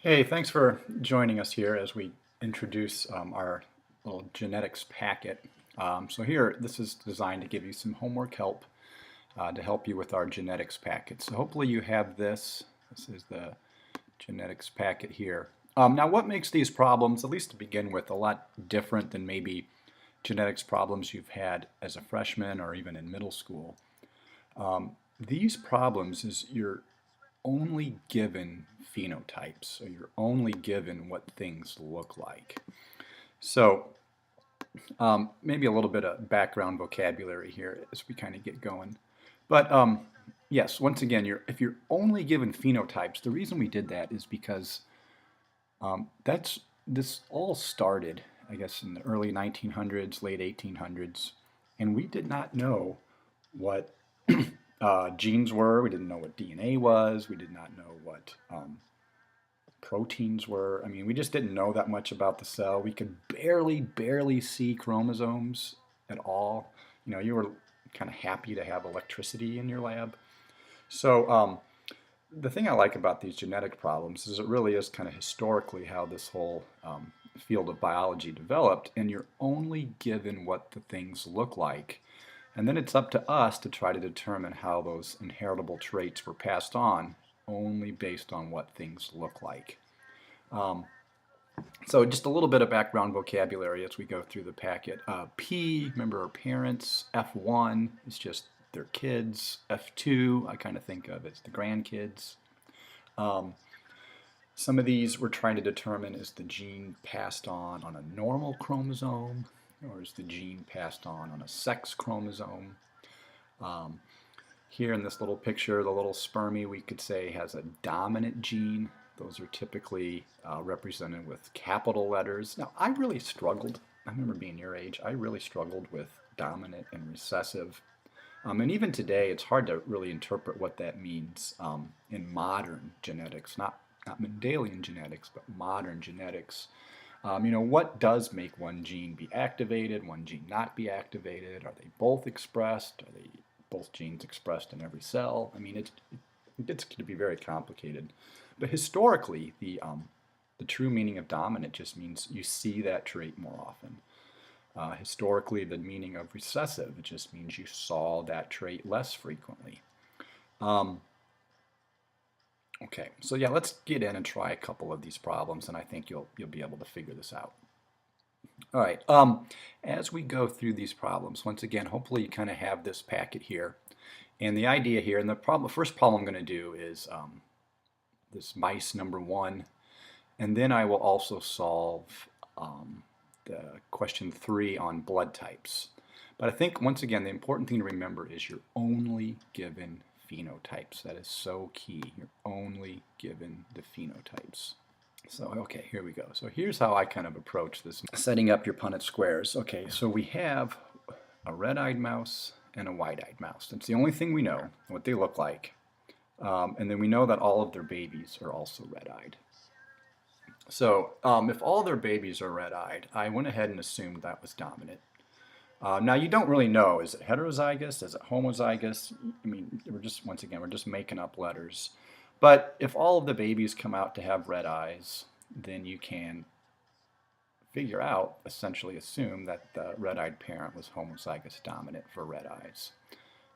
Hey, thanks for joining us here as we introduce our little genetics packet. So here, this is designed to give you some homework help to help you with our genetics packet. So hopefully you have this. This is the genetics packet here. Now what makes these problems, at least to begin with, a lot different than maybe genetics problems you've had as a freshman or even in middle school? These problems is you're only given phenotypes, so you're only given what things look like. So maybe a little bit of background vocabulary here as we kind of get going. But yes, once again, if you're only given phenotypes, the reason we did that is because this all started, I guess, in the early 1900s, late 1800s, and we did not know what genes were. We didn't know what DNA was. We did not know what proteins were. I mean, we just didn't know that much about the cell. We could barely see chromosomes at all. You know, you were kind of happy to have electricity in your lab. So the thing I like about these genetic problems is it really is kind of historically how this whole field of biology developed, and you're only given what the things look like. And then it's up to us to try to determine how those inheritable traits were passed on only based on what things look like. Um, so just a little bit of background vocabulary as we go through the packet. P, remember our parents. F1 is just their kids. F2, I kind of think of as the grandkids. Some of these we're trying to determine, is the gene passed on a normal chromosome, or is the gene passed on a sex chromosome? Here in this little picture, the little spermie, we could say, has a dominant gene. Those are typically represented with capital letters. Now, I really struggled. I remember being your age. I really struggled with dominant and recessive. And even today, it's hard to really interpret what that means in modern genetics, not Mendelian genetics, but modern genetics. What does make one gene be activated, one gene not be activated? Are they both expressed? Are they both genes expressed in every cell? I mean, it gets to be very complicated. But historically, the true meaning of dominant just means you see that trait more often. Historically, the meaning of recessive, it just means you saw that trait less frequently. Okay, so yeah, let's get in and try a couple of these problems, and I think you'll be able to figure this out. All right, as we go through these problems, once again, hopefully you kind of have this packet here. And the idea here, and the first problem I'm going to do is this mice number 1, and then I will also solve the question 3 on blood types. But I think, once again, the important thing to remember is you're only given phenotypes. That is so key. You're only given the phenotypes. So, okay, here we go. So here's how I kind of approach this, setting up your Punnett squares. Okay, so we have a red-eyed mouse and a white-eyed mouse. That's the only thing we know, what they look like. And then we know that all of their babies are also red-eyed. So if all their babies are red-eyed, I went ahead and assumed that was dominant. Now you don't really know, is it heterozygous, is it homozygous? I mean, once again, we're just making up letters. But if all of the babies come out to have red eyes, then you can figure out, essentially assume, that the red-eyed parent was homozygous dominant for red eyes.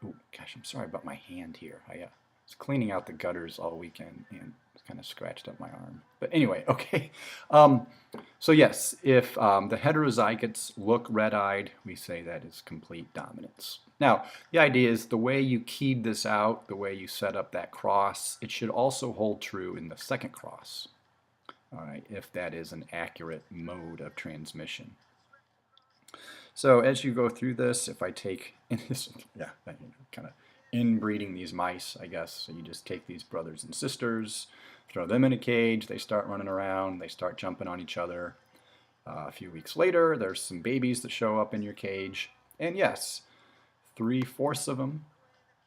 Oh, gosh, I'm sorry about my hand here. I was cleaning out the gutters all weekend and kind of scratched up my arm. But anyway, okay. So yes, if the heterozygotes look red-eyed, we say that is complete dominance. Now, the idea is the way you keyed this out, the way you set up that cross, it should also hold true in the second cross. All right, if that is an accurate mode of transmission. So as you go through this, if I take, yeah, kind of inbreeding these mice, I guess. So you just take these brothers and sisters, throw them in a cage, they start running around, they start jumping on each other. A few weeks later, there's some babies that show up in your cage, and yes, 3/4 of them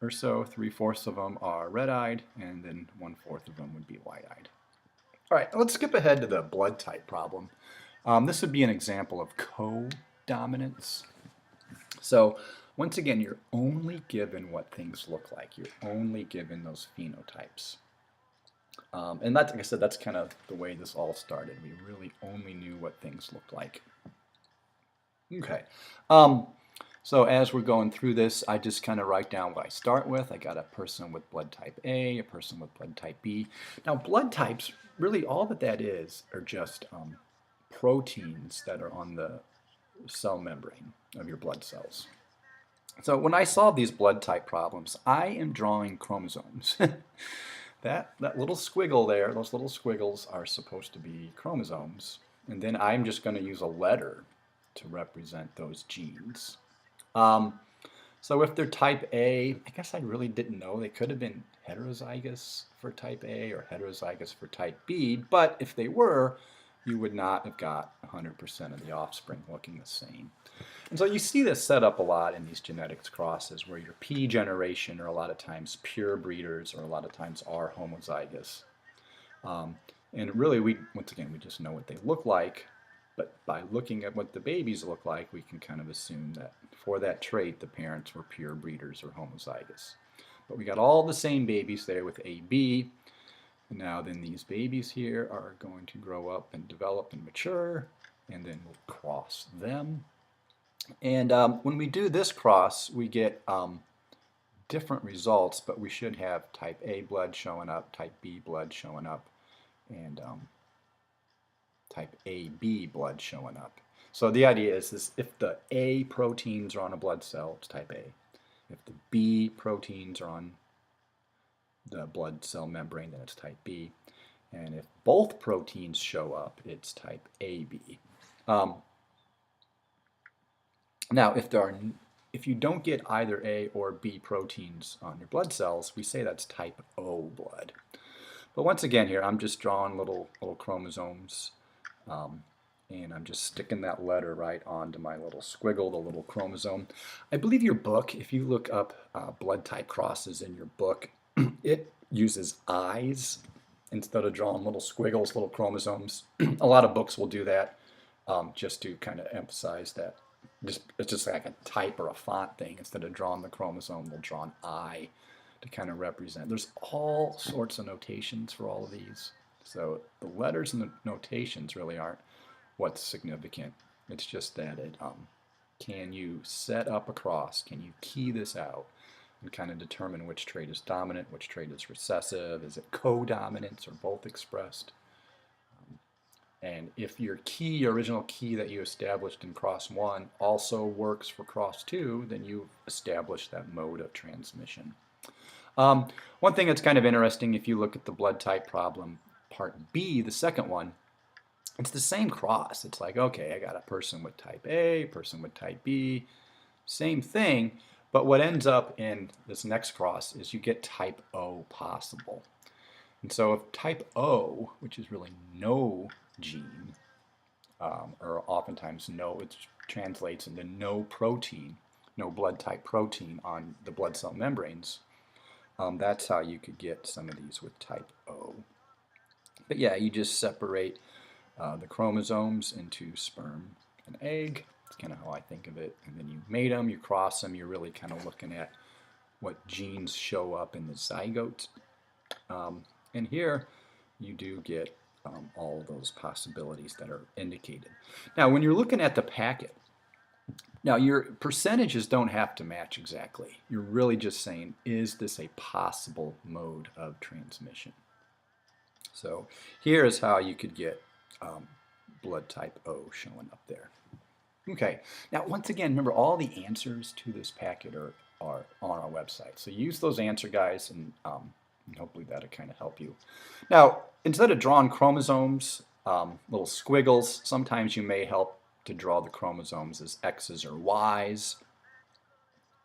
or so, 3/4 of them are red-eyed, and then 1/4 of them would be white-eyed. All right, let's skip ahead to the blood type problem. This would be an example of co-dominance. So once again, you're only given what things look like. You're only given those phenotypes. And that's, like I said, that's kind of the way this all started. We really only knew what things looked like. Okay. So as we're going through this, I just kind of write down what I start with. I got a person with blood type A, a person with blood type B. Now, blood types, really all that is are just proteins that are on the cell membrane of your blood cells. So when I solve these blood type problems, I am drawing chromosomes. That little squiggle there, those little squiggles are supposed to be chromosomes. And then I'm just going to use a letter to represent those genes. So if they're type A, I guess I really didn't know. They could have been heterozygous for type A or heterozygous for type B, but if they were, you would not have got 100% of the offspring looking the same. And so you see this set up a lot in these genetics crosses where your P generation are a lot of times pure breeders or a lot of times are homozygous. And really, once again, we just know what they look like, but by looking at what the babies look like, we can kind of assume that for that trait, the parents were pure breeders or homozygous. But we got all the same babies there with AB. And now then these babies here are going to grow up and develop and mature, and then we'll cross them. And when we do this cross, we get different results, but we should have type A blood showing up, type B blood showing up, and type AB blood showing up. So the idea is if the A proteins are on a blood cell, it's type A. If the B proteins are on the blood cell membrane, then it's type B. And if both proteins show up, it's type AB. Now, if you don't get either A or B proteins on your blood cells, we say that's type O blood. But once again here, I'm just drawing little chromosomes, and I'm just sticking that letter right onto my little squiggle, the little chromosome. I believe your book, if you look up blood type crosses in your book, it uses eyes instead of drawing little squiggles, little chromosomes. A lot of books will do that just to kind of emphasize that. It's just like a type or a font thing. Instead of drawing the chromosome, they'll draw an eye to kind of represent. There's all sorts of notations for all of these. So the letters and the notations really aren't what's significant. It's just that can you set up a cross? Can you key this out and kind of determine which trait is dominant, which trait is recessive? Is it co-dominance or both expressed? And if your original key that you established in cross 1 also works for cross 2, then you've established that mode of transmission. One thing that's kind of interesting, if you look at the blood type problem, part B, the second one, it's the same cross. It's like, okay, I got a person with type A, a person with type B, same thing, but what ends up in this next cross is you get type O possible. And so if type O, which is really no gene, or oftentimes no, it translates into no protein, no blood type protein on the blood cell membranes, that's how you could get some of these with type O. But yeah, you just separate the chromosomes into sperm and egg. That's kind of how I think of it. And then you mate them, you cross them, you're really kind of looking at what genes show up in the zygote. And here you do get all of those possibilities that are indicated. Now, when you're looking at the packet, now your percentages don't have to match exactly. You're really just saying, is this a possible mode of transmission? So here is how you could get blood type O showing up there. Okay, now once again, remember all the answers to this packet are on our website. So use those answer guides and hopefully that'll kind of help you. Now, instead of drawing chromosomes, little squiggles, sometimes you may help to draw the chromosomes as X's or Y's.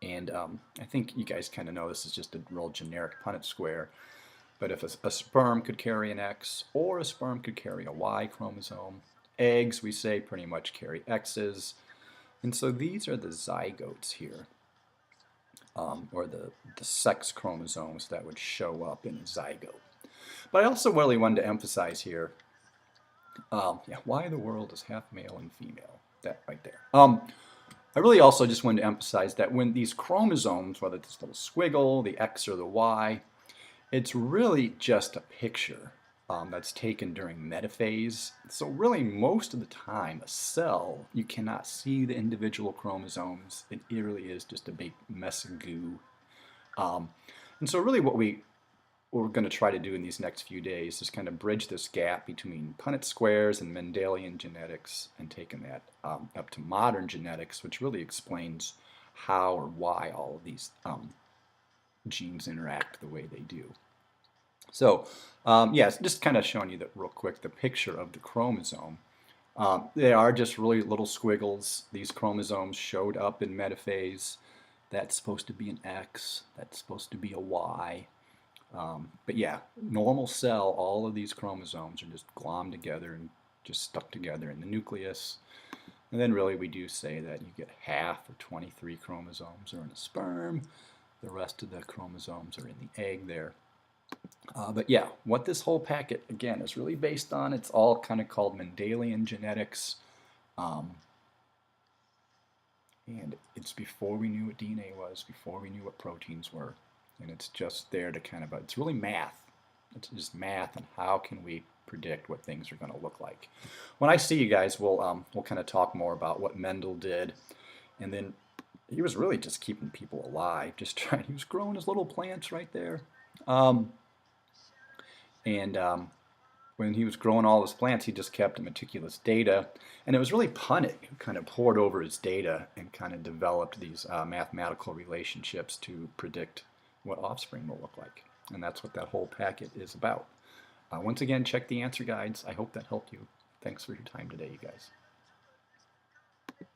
And I think you guys kind of know this is just a real generic Punnett square. But if a sperm could carry an X or a sperm could carry a Y chromosome, eggs, we say, pretty much carry X's. And so these are the zygotes here. Or the sex chromosomes that would show up in a zygote. But I also really wanted to emphasize here, why the world is half male and female, that right there. I really also just wanted to emphasize that when these chromosomes, whether it's the little squiggle, the X or the Y, it's really just a picture that's taken during metaphase. So really most of the time a cell, you cannot see the individual chromosomes. It really is just a big mess of goo. Um, and so really what we're going to try to do in these next few days is kind of bridge this gap between Punnett squares and Mendelian genetics and taking that up to modern genetics, which really explains how or why all of these genes interact the way they do. So yes, just kind of showing you that real quick, the picture of the chromosome. They are just really little squiggles. These chromosomes showed up in metaphase. That's supposed to be an X. That's supposed to be a Y. But yeah, normal cell, all of these chromosomes are just glommed together and just stuck together in the nucleus. And then really we do say that you get half or 23 chromosomes are in a sperm. The rest of the chromosomes are in the egg there. But yeah, what this whole packet, again, is really based on, it's all kind of called Mendelian genetics. And it's before we knew what DNA was, before we knew what proteins were. And it's just there to kind of, it's really math. It's just math and how can we predict what things are going to look like. When I see you guys, we'll kind of talk more about what Mendel did. And then he was really just keeping people alive, just trying, he was growing his little plants right there. When he was growing all his plants, he just kept meticulous data. And it was really Punnett who kind of poured over his data and kind of developed these mathematical relationships to predict what offspring will look like. And that's what that whole packet is about. Once again, check the answer guides. I hope that helped you. Thanks for your time today, you guys.